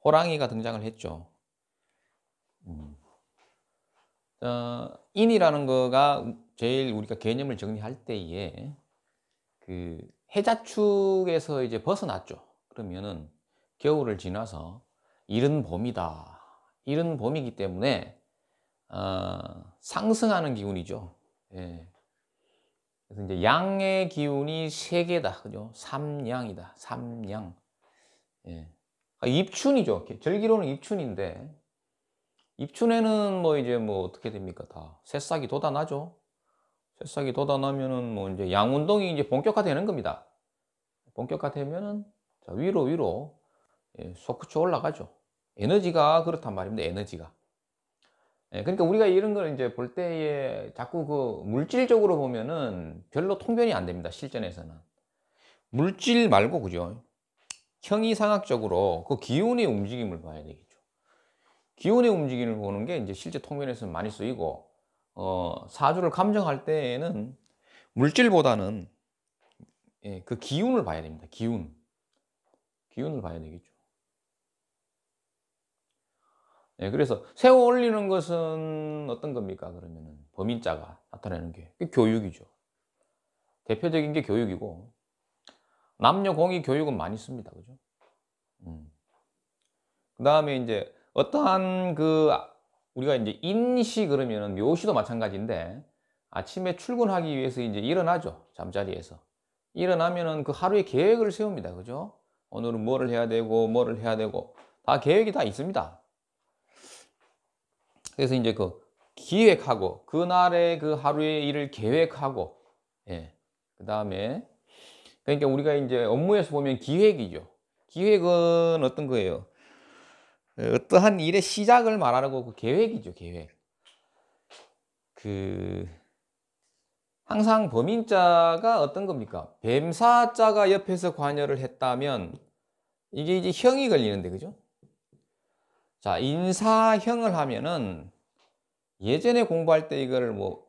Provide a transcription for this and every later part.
호랑이가 등장을 했죠. 인이라는 거가 제일 우리가 개념을 정리할 때에 그 해자축에서 이제 벗어났죠. 그러면은 겨울을 지나서 이른 봄이다. 이른 봄이기 때문에 상승하는 기운이죠. 예. 그래서 이제 양의 기운이 세 개다. 그죠? 삼양이다. 삼양. 예. 입춘이죠. 절기로는 입춘인데 입춘에는 뭐 이제 뭐 어떻게 됩니까? 다 새싹이 돋아나죠. 새싹이 돋아나면은 뭐 이제 양 운동이 이제 본격화되는 겁니다. 본격화되면은 자, 위로 예, 솟구쳐 올라가죠. 에너지가 그렇단 말입니다. 에너지가. 예, 그러니까 우리가 이런 걸 이제 볼 때에 자꾸 그 물질적으로 보면은 별로 통변이 안 됩니다. 실전에서는. 물질 말고 그죠? 형이상학적으로 그 기운의 움직임을 봐야 되겠죠. 기운의 움직임을 보는 게 이제 실제 통변에서는 많이 쓰이고 사주를 감정할 때에는 물질보다는 예, 그 기운을 봐야 됩니다. 기운을 봐야 되겠죠. 예, 그래서 세워 올리는 것은 어떤 겁니까? 그러면은 범인자가 나타내는 게 교육이죠. 대표적인 게 교육이고 남녀 공이 교육은 많이 씁니다. 그죠? 그다음에 이제 어떠한 그 우리가 이제 인시 그러면은 묘시도 마찬가지인데 아침에 출근하기 위해서 이제 일어나죠. 잠자리에서. 일어나면은 그 하루의 계획을 세웁니다. 그죠? 오늘은 뭐를 해야 되고 뭐를 해야 되고 다 계획이 다 있습니다. 그래서 이제 그 기획하고 그날의 그 하루의 일을 계획하고 예. 그다음에 그러니까 우리가 이제 업무에서 보면 기획이죠. 기획은 어떤 거예요? 어떠한 일의 시작을 말하는 그 계획이죠, 계획. 그 항상 범인자가 어떤 겁니까? 뱀사자가 옆에서 관여를 했다면 이게 이제 형이 걸리는데 그죠? 자, 인사형을 하면은 예전에 공부할 때 이거를 뭐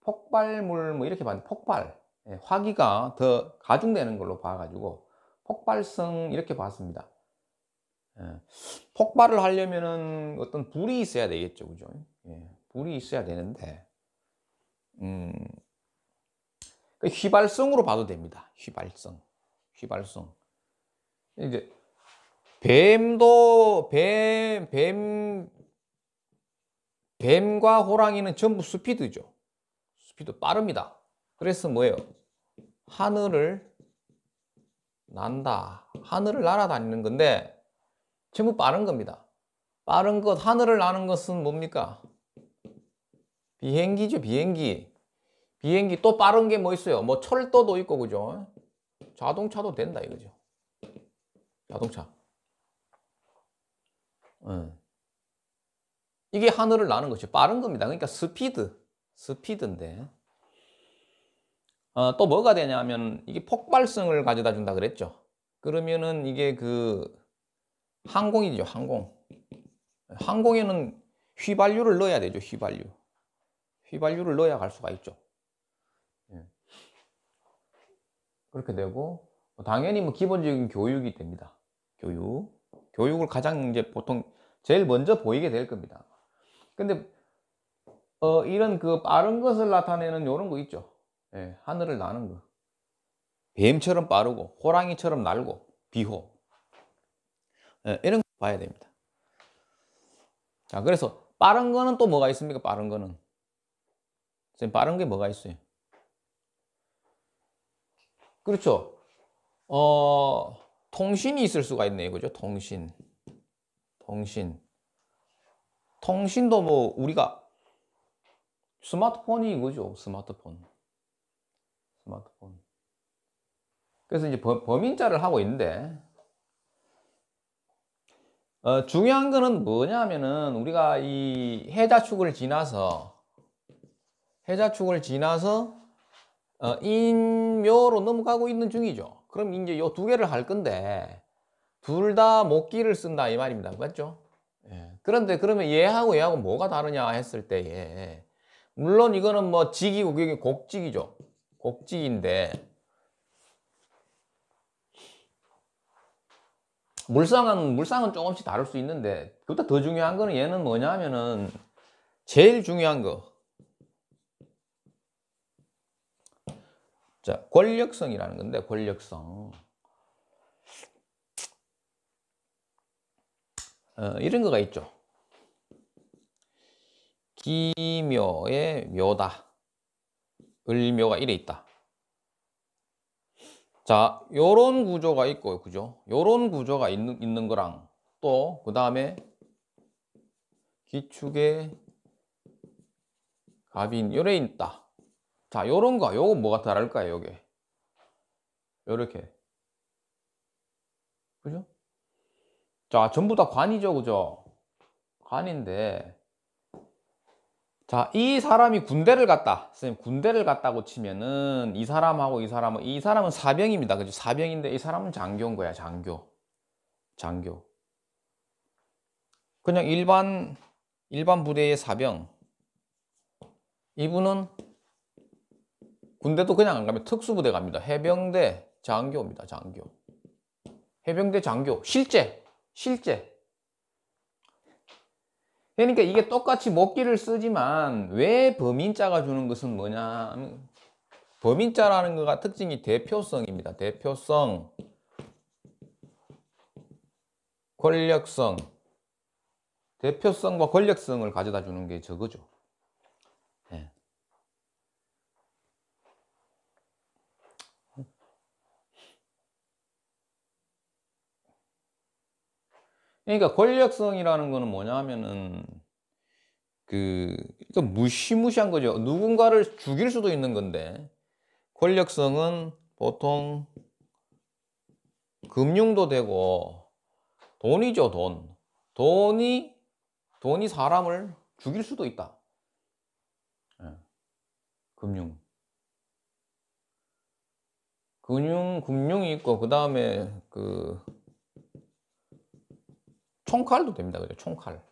폭발물 뭐 이렇게 봤는데 폭발, 예, 화기가 더 가중되는 걸로 봐가지고 폭발성 이렇게 봤습니다. 예, 폭발을 하려면은 어떤 불이 있어야 되겠죠, 그죠? 예, 불이 있어야 되는데 음, 그 휘발성으로 봐도 됩니다. 휘발성. 이제 뱀과 호랑이는 전부 스피드죠. 스피드 빠릅니다. 그래서 뭐예요? 하늘을 난다. 하늘을 날아다니는 건데 전부 빠른 겁니다. 빠른 것, 하늘을 나는 것은 뭡니까? 비행기죠, 비행기. 비행기 또 빠른 게 뭐 있어요? 뭐 철도도 있고, 그죠? 자동차도 된다 이거죠. 자동차. 이게 하늘을 나는 것이 빠른 겁니다. 그러니까 스피드인데. 또 뭐가 되냐면 이게 폭발성을 가져다 준다 그랬죠. 그러면은 이게 그 항공이죠, 항공. 항공에는 휘발유를 넣어야 되죠, 휘발유. 휘발유를 넣어야 갈 수가 있죠. 예. 그렇게 되고 당연히 뭐 기본적인 교육이 됩니다. 교육을 가장 이제 보통 제일 먼저 보이게 될 겁니다. 근데 이런 그 빠른 것을 나타내는 이런 거 있죠. 예, 하늘을 나는 거. 뱀처럼 빠르고 호랑이처럼 날고 비호. 예, 이런 거 봐야 됩니다. 자, 그래서 빠른 거는 또 뭐가 있습니까? 빠른 거는. 선생님, 빠른 게 뭐가 있어요? 그렇죠. 통신이 있을 수가 있네요. 그죠? 통신도 뭐 우리가 스마트폰이 이거죠. 스마트폰. 그래서 이제 범인자를 하고 있는데 중요한 거는 뭐냐면은 우리가 이 해자축을 지나서 인묘로 넘어가고 있는 중이죠. 그럼 이제 요 두 개를 할 건데 둘 다 목기를 쓴다 이 말입니다. 맞죠? 예. 그런데 그러면 얘하고 뭐가 다르냐 했을 때에 물론 이거는 뭐 직이고 그게 곡직이죠. 곡직인데 물상은 조금씩 다를 수 있는데, 그보다 더 중요한 거는 얘는 뭐냐면은, 제일 중요한 거. 자, 권력성이라는 건데, 권력성. 이런 거가 있죠. 기묘의 묘다. 을묘가 이래 있다. 자, 요런 구조가 있고, 그죠? 요런 구조가 있는 거랑, 또, 그 다음에, 기축의 갑인, 요래 있다. 자, 요런 거, 요거 뭐가 다를까요, 요게? 요렇게. 그죠? 자, 전부 다 관이죠, 그죠? 관인데, 자, 이 사람이 군대를 갔다. 선생님, 군대를 갔다고 치면은, 이 사람은 사병입니다. 그죠? 사병인데, 이 사람은 장교인 거야, 장교. 장교. 그냥 일반 부대의 사병. 이분은 군대도 그냥 안 가면 특수부대 갑니다. 해병대 장교입니다. 장교. 해병대 장교. 실제. 그러니까 이게 똑같이 목기를 쓰지만 왜 범인자가 주는 것은 뭐냐? 범인자라는 거가 특징이 대표성입니다. 대표성, 권력성. 대표성과 권력성을 가져다 주는 게 저거죠. 네. 그러니까 권력성이라는 거는 뭐냐면은 이건 무시무시한 거죠. 누군가를 죽일 수도 있는 건데, 권력성은 보통 금융도 되고 돈이죠, 돈. 돈이 사람을 죽일 수도 있다. 예. 금융이 있고, 그 다음에 총칼도 됩니다. 그죠? 총칼.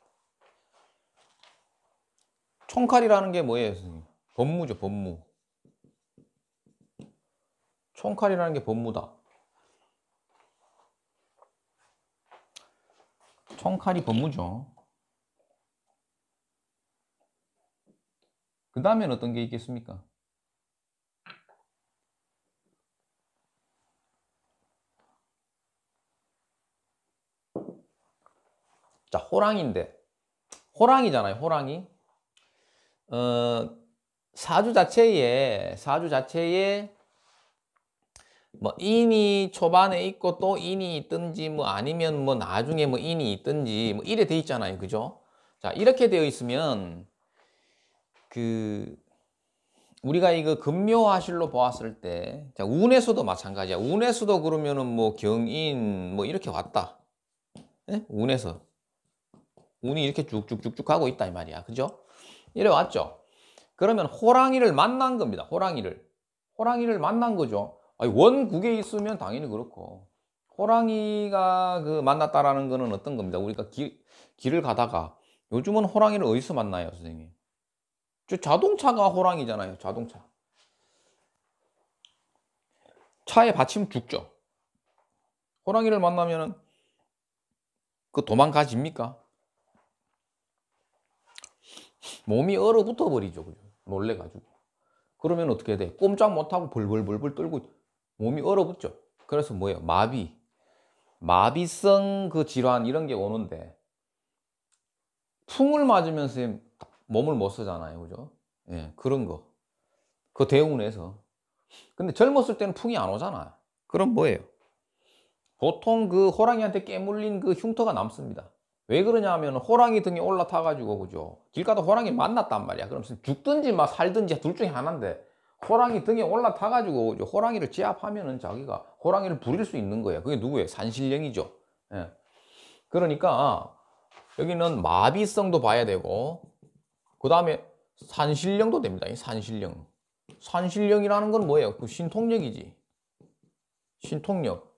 총칼이라는 게 뭐예요, 선생님? 법무죠, 법무. 총칼이라는 게 법무다. 총칼이 법무죠. 그 다음엔 어떤 게 있겠습니까? 자, 호랑이인데, 호랑이잖아요, 호랑이. 사주 자체에 뭐 인이 초반에 있고 또 인이 있든지 뭐 아니면 뭐 나중에 뭐 인이 있든지 뭐 이래 돼 있잖아요, 그죠? 자, 이렇게 되어 있으면 우리가 이거 금묘화실로 보았을 때, 자, 운에서도 마찬가지야. 운에서도 그러면은 뭐 경인 뭐 이렇게 왔다. 네? 운이 이렇게 쭉쭉쭉쭉 가고 있다 이 말이야, 그죠? 이래 왔죠. 그러면 호랑이를 만난 겁니다. 호랑이를 만난 거죠. 아니, 원국에 있으면 당연히 그렇고, 호랑이가 만났다라는 거는 어떤 겁니다. 우리가 길을 가다가, 요즘은 호랑이를 어디서 만나요, 선생님? 자동차가 호랑이잖아요, 자동차. 차에 받치면 죽죠. 호랑이를 만나면은 도망가집니까? 몸이 얼어붙어 버리죠, 그죠? 놀래가지고. 그러면 어떻게 돼? 꼼짝 못하고 벌벌벌벌 떨고 몸이 얼어붙죠. 그래서 뭐예요? 마비성 질환 이런 게 오는데, 풍을 맞으면서 몸을 못 쓰잖아요, 그죠? 예, 그런 거. 그 대운에서. 근데 젊었을 때는 풍이 안 오잖아. 그럼 뭐예요? 보통 호랑이한테 깨물린 흉터가 남습니다. 왜 그러냐 하면 호랑이 등에 올라타가지고, 그죠? 길 가다 호랑이 만났단 말이야. 그럼 죽든지 막 살든지 둘 중에 하나인데, 호랑이 등에 올라타가지고 호랑이를 제압하면은 자기가 호랑이를 부릴 수 있는 거예요. 그게 누구예요? 산신령이죠. 예. 그러니까 여기는 마비성도 봐야 되고, 그 다음에 산신령도 됩니다. 산신령. 산신령이라는 건 뭐예요? 신통력이지. 신통력.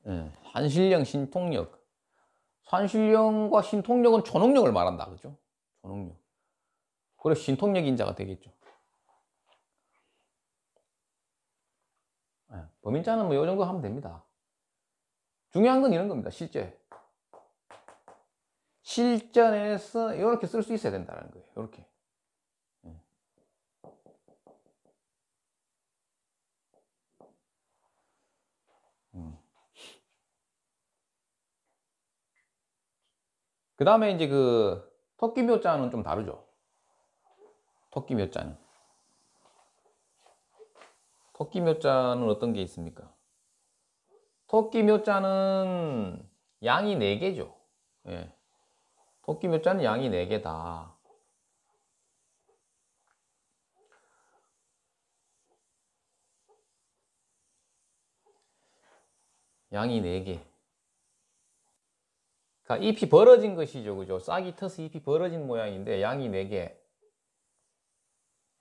예. 산신령, 신통력. 산신령과 신통력은 초능력을 말한다. 그죠? 초능력. 그래서 신통력 인자가 되겠죠. 예. 범인자는 뭐 이 정도 하면 됩니다. 중요한 건 이런 겁니다. 실전에서 이렇게 쓸 수 있어야 된다는 거예요. 이렇게. 그 다음에 이제 그 토끼 묘자는 좀 다르죠. 토끼 묘자는 어떤 게 있습니까? 토끼 묘자는 양이 4개죠. 예. 토끼 묘자는 양이 4개다. 양이 4개. 그러니까 잎이 벌어진 것이죠. 그죠? 싹이 터서 잎이 벌어진 모양인데 양이 4개.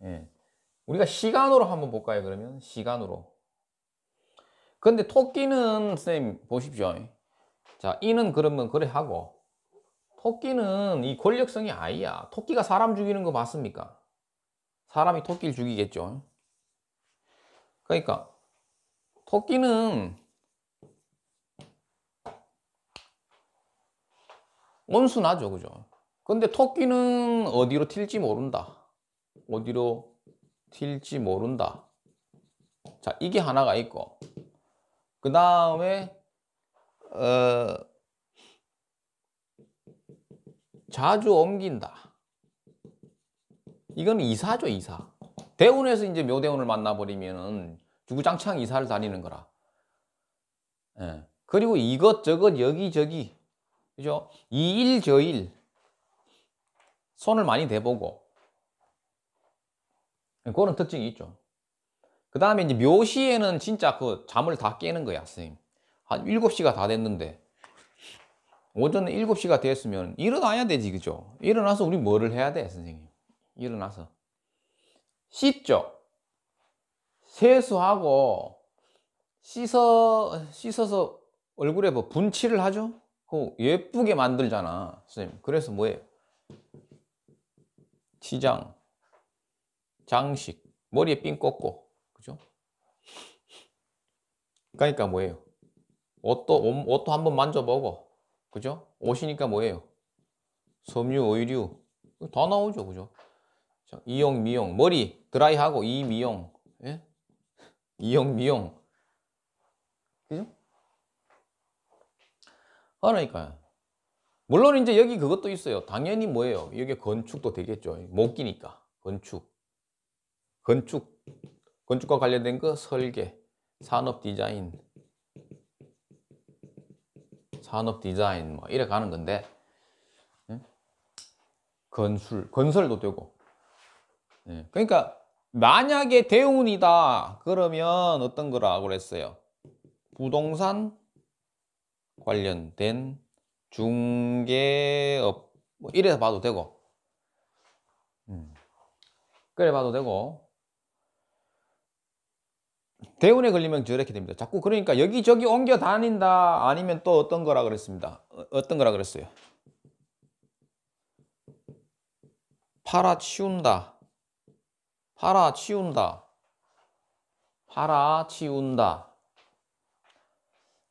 예. 우리가 시간으로 한번 볼까요? 그러면 시간으로. 근데 토끼는 선생님 보십시오. 자, 이는 그러면 그래 하고 토끼는 이 권력성이 아니야. 토끼가 사람 죽이는 거 맞습니까? 사람이 토끼를 죽이겠죠. 그러니까 토끼는 온순하죠. 그죠? 근데 토끼는 어디로 튈지 모른다. 어디로 튈지 모른다. 자, 이게 하나가 있고 그 다음에 자주 옮긴다. 이건 이사죠, 이사. 대운에서 이제 묘대운을 만나버리면은 주구장창 이사를 다니는 거라. 예. 그리고 이것저것 여기저기, 그죠? 이일 저일 손을 많이 대보고 그런 특징이 있죠. 그 다음에 이제 묘시에는 진짜 그 잠을 다 깨는 거야, 선생님. 한 7시가 다 됐는데 오전에 7시가 됐으면 일어나야 되지, 그죠? 일어나서 우리 뭐를 해야 돼, 선생님? 일어나서 씻죠. 세수하고 씻어서 얼굴에 뭐 분칠을 하죠. 그 예쁘게 만들잖아, 선생님. 그래서 뭐예요? 치장, 장식, 머리에 핀 꽂고, 그죠? 그러니까 뭐예요? 옷도 한번 만져보고, 그죠? 옷이니까 뭐예요? 섬유, 오일류 다 나오죠, 그죠? 자, 이용, 미용, 머리 드라이하고 이미용, 예? 이용, 미용, 그죠? 그러니까요. 물론 이제 여기 그것도 있어요. 당연히 뭐예요? 여기 건축도 되겠죠. 못 끼니까 건축과 관련된 거 설계, 산업 디자인 뭐 이래 가는 건데, 건설도 되고. 그러니까 만약에 대운이다 그러면 어떤 거라고 그랬어요? 부동산 관련된 중개업 뭐 이래 봐도 되고, 그래 봐도 되고, 대운에 걸리면 저렇게 됩니다. 자꾸 그러니까 여기저기 옮겨 다닌다 아니면 또 어떤 거라 그랬습니다. 어떤 거라 그랬어요? 팔아치운다. 팔아치운다. 팔아치운다.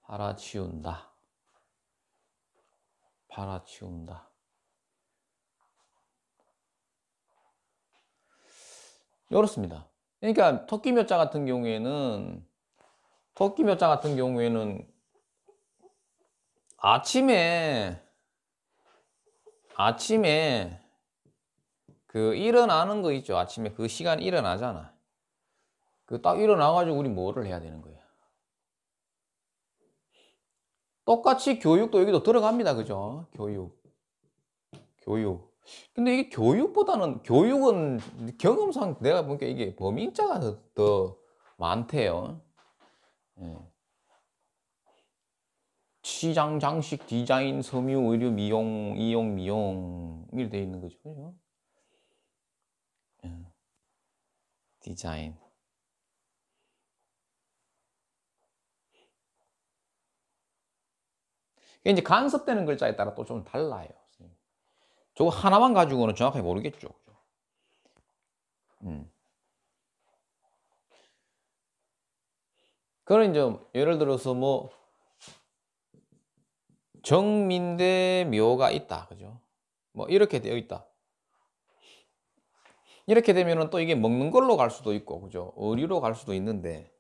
팔아치운다. 팔아치운다. 이렇습니다. 그러니까 토끼 묘자 같은 경우에는 아침에 그 일어나는 거 있죠. 아침에 그 시간 일어나잖아. 그 딱 일어나가지고 우리 뭐를 해야 되는 거예요? 똑같이 교육도 여기도 들어갑니다. 그죠? 교육. 근데 이게 교육은 경험상 내가 보니까 이게 범인자가 더 많대요. 예. 시장, 장식, 디자인, 섬유, 의류, 미용, 이용, 미용 이렇게 돼 있는 거죠. 그죠? 예. 디자인. 이제 간섭되는 글자에 따라 또 좀 달라요. 저거 하나만 가지고는 정확하게 모르겠죠. 그죠? 그런 이제 예를 들어서 뭐 정민대 묘가 있다. 그죠? 뭐 이렇게 되어 있다. 이렇게 되면은 또 이게 먹는 걸로 갈 수도 있고, 그죠? 의리로 갈 수도 있는데,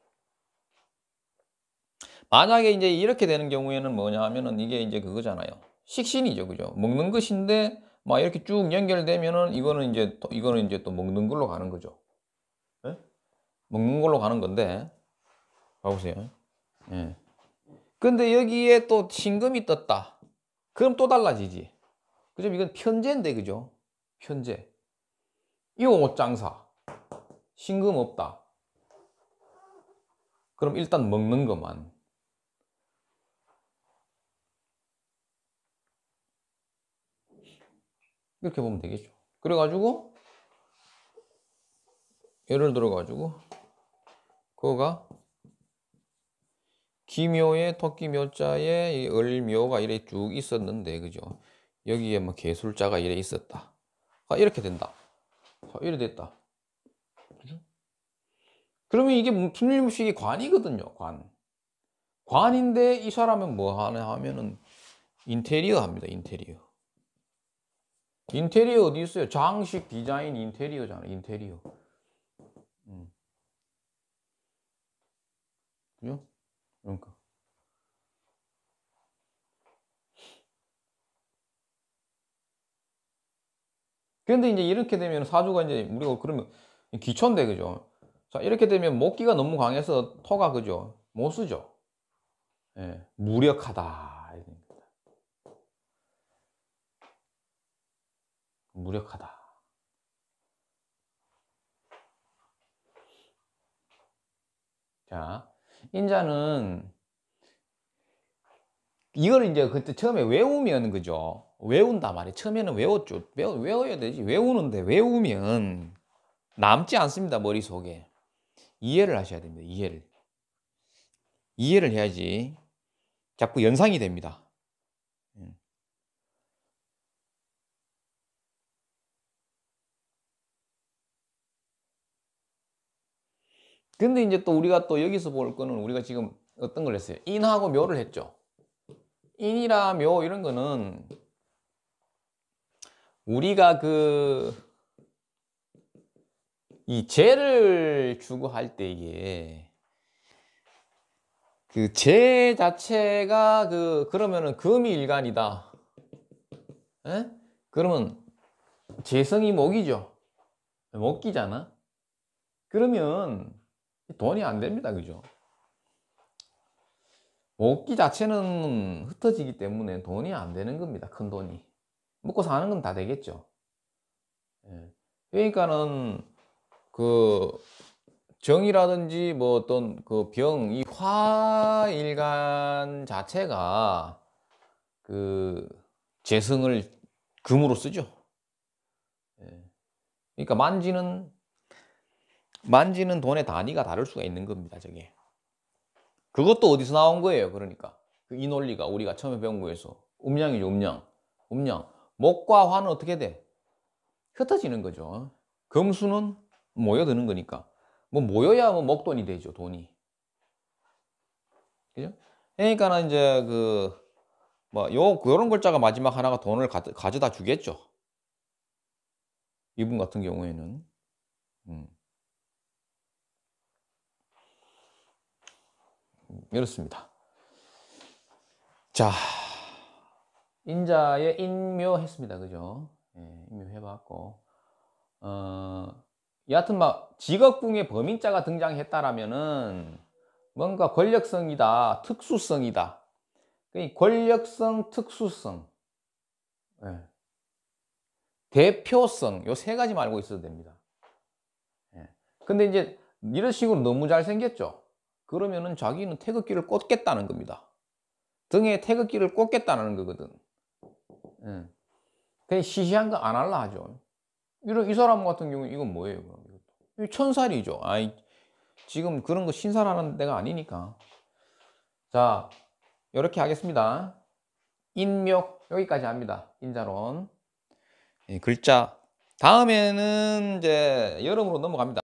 만약에 이제 이렇게 되는 경우에는 뭐냐 하면은 이게 이제 그거잖아요. 식신이죠. 그죠? 먹는 것인데, 막 이렇게 쭉 연결되면은 이거는 이제 또 먹는 걸로 가는 거죠. 예? 먹는 걸로 가는 건데, 봐보세요. 예. 근데 여기에 또 신금이 떴다. 그럼 또 달라지지. 그죠? 이건 편제인데, 그죠? 편제. 이거 옷장사. 신금 없다. 그럼 일단 먹는 것만. 이렇게 보면 되겠죠. 그래가지고, 예를 들어가지고, 그거가 기묘에 토끼묘자에 이 을묘가 이래 쭉 있었는데, 그죠? 여기에 뭐 개술자가 이래 있었다. 이렇게 된다. 이래 됐다. 그죠? 그러면 이게 무슨 관이거든요. 관. 관인데 이 사람은 뭐 하냐 하면은 인테리어 합니다. 인테리어. 인테리어 어디 있어요? 장식, 디자인, 인테리어잖아요. 인테리어. 그죠? 그러니까. 근데 이제 이렇게 되면 사주가 이제 우리가 그러면 기초인데, 그죠? 자, 이렇게 되면 목기가 너무 강해서 토가, 그죠? 못 쓰죠. 예, 무력하다. 무력하다. 자, 인자는 이걸 이제 그때 처음에 외우면, 그죠? 외운다 말이에요. 처음에는 외웠죠. 외워야 되지. 외우는데 외우면 남지 않습니다. 머릿속에. 이해를 하셔야 됩니다. 이해를. 이해를 해야지 자꾸 연상이 됩니다. 근데 이제 또 우리가 또 여기서 볼 거는 우리가 지금 어떤 걸 했어요? 인하고 묘를 했죠. 인이라 묘 이런 거는 우리가 이 재를 주고 할 때 이게 그 재 자체가 그러면은 금이 일간이다. 에? 그러면 재성이 목이죠. 목기잖아. 그러면 돈이 안 됩니다. 그죠? 목기 자체는 흩어지기 때문에 돈이 안 되는 겁니다. 큰 돈이. 먹고 사는 건 다 되겠죠. 예. 그러니까는 그 정이라든지 뭐 어떤 그 병, 이 화일간 자체가 그 재성을 금으로 쓰죠. 예. 그러니까 만지는 돈의 단위가 다를 수가 있는 겁니다. 저게. 그것도 어디서 나온 거예요? 그러니까 이 논리가 우리가 처음에 배운 거에서 음양이죠. 음양. 목과 화는 어떻게 돼? 흩어지는 거죠. 금수는 모여드는 거니까. 뭐 모여야 뭐 목돈이 되죠. 돈이. 그죠? 그러니까는 이제 뭐 요런 글자가 마지막 하나가 돈을 가져다 주겠죠. 이분 같은 경우에는. 이렇습니다. 자, 인자의 인묘 했습니다. 그죠? 예, 인묘 해봤고. 여하튼 막 직업궁에 범인자가 등장했다라면은 뭔가 권력성이다, 특수성이다. 권력성, 특수성, 예. 대표성, 요 세 가지만 알고 있어도 됩니다. 예. 근데 이제 이런 식으로 너무 잘생겼죠? 그러면은 자기는 태극기를 꽂겠다는 겁니다. 등에 태극기를 꽂겠다는 거거든. 예. 그냥 시시한 거 안 할라 하죠. 이 사람 같은 경우는 이건 뭐예요? 그럼 천살이죠. 아이, 지금 그런 거 신살하는 데가 아니니까. 자, 이렇게 하겠습니다. 인묘 여기까지 합니다. 인자론. 예, 글자. 다음에는 이제 여름으로 넘어갑니다.